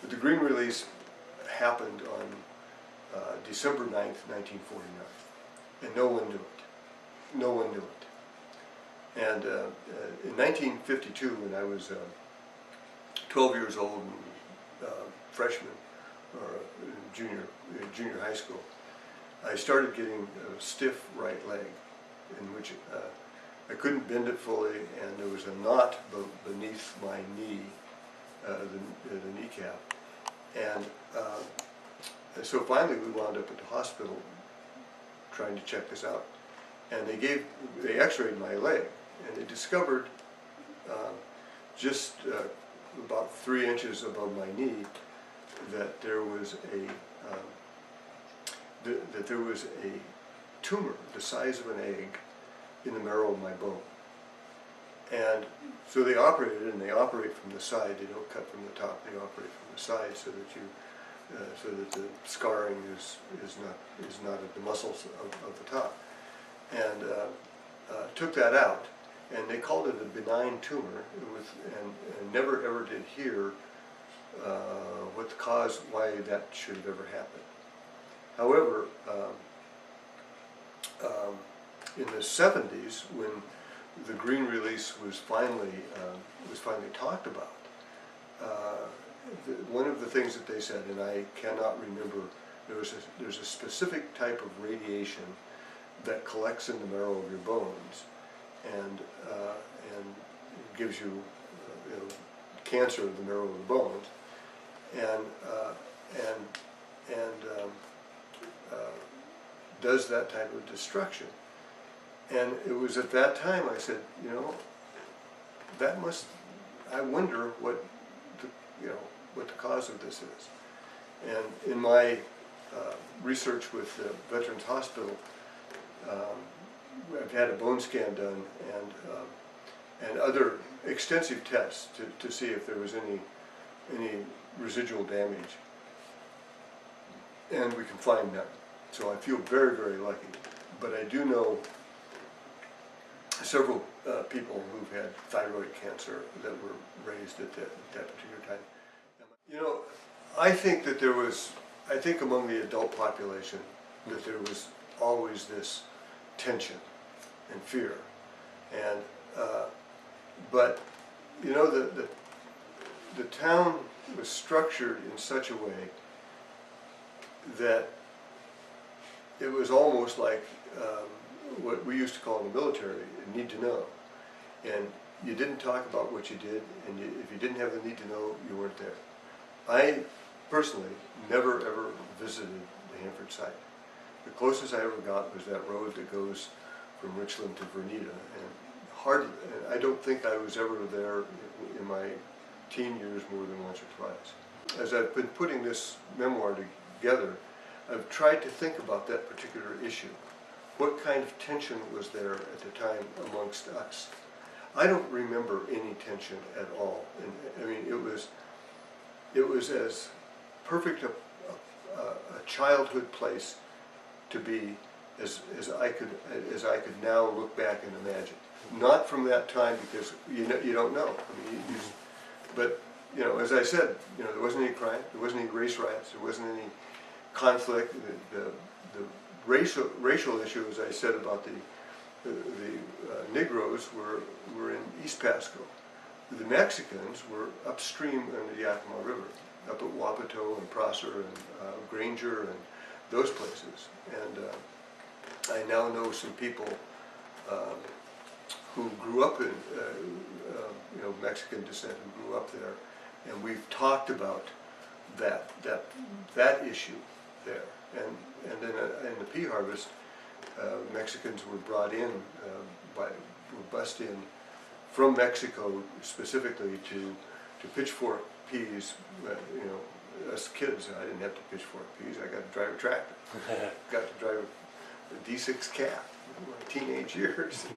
But the green release happened on December 9th, 1949, and no one knew it. No one knew it. And in 1952, when I was 12 years old and freshman or junior high school, I started getting a stiff right leg, in which I couldn't bend it fully, and there was a knot beneath my knee, the kneecap. And so finally we wound up at the hospital trying to check this out. And they x-rayed my leg, and they discovered just about 3 inches above my knee that there was a tumor the size of an egg in the marrow of my bone. And so they operated, and they operate from the side. They don't cut from the top. They operate from the side so that the scarring is not at the muscles of the top. And took that out, and they called it a benign tumor. And never ever did hear what the cause, why that should have ever happened. However, in the 70s, when the green release was finally talked about, one of the things that they said, and I cannot remember, there's a specific type of radiation that collects in the marrow of your bones and gives you, cancer of the marrow of the bones, and does that type of destruction. And it was at that time I said, I wonder what the cause of this is. And in my research with the Veterans Hospital, I've had a bone scan done and other extensive tests to see if there was any residual damage, and we can find none. So I feel very, very lucky. But I do know several people who've had thyroid cancer that were raised at that particular time. I think that I think among the adult population that there was always this tension and fear. And but the town was structured in such a way that it was almost like what we used to call in the military, need to know. And you didn't talk about what you did, and if you didn't have the need to know, you weren't there. I personally never ever visited the Hanford site. The closest I ever got was that road that goes from Richland to Vernita, and I don't think I was ever there in my teen years more than once or twice. As I've been putting this memoir together, I've tried to think about that particular issue. What kind of tension was there at the time amongst us? I don't remember any tension at all. And I mean, it was as perfect a childhood place to be as I could now look back and imagine. Not from that time, because you don't know. I mean, but as I said, there wasn't any crime, there wasn't any race riots, there wasn't any conflict. The racial issue, as I said, about the Negroes were in East Pasco. The Mexicans were upstream in the Yakima River, up at Wapato and Prosser and Granger and those places. And I now know some people who grew up in Mexican descent, who grew up there, and we've talked about that issue there. And then in the pea harvest, Mexicans were brought in, were bussed in from Mexico specifically to pitchfork peas. Us kids, I didn't have to pitchfork peas. I got to drive a tractor. Got to drive a D6 Cat in my teenage years.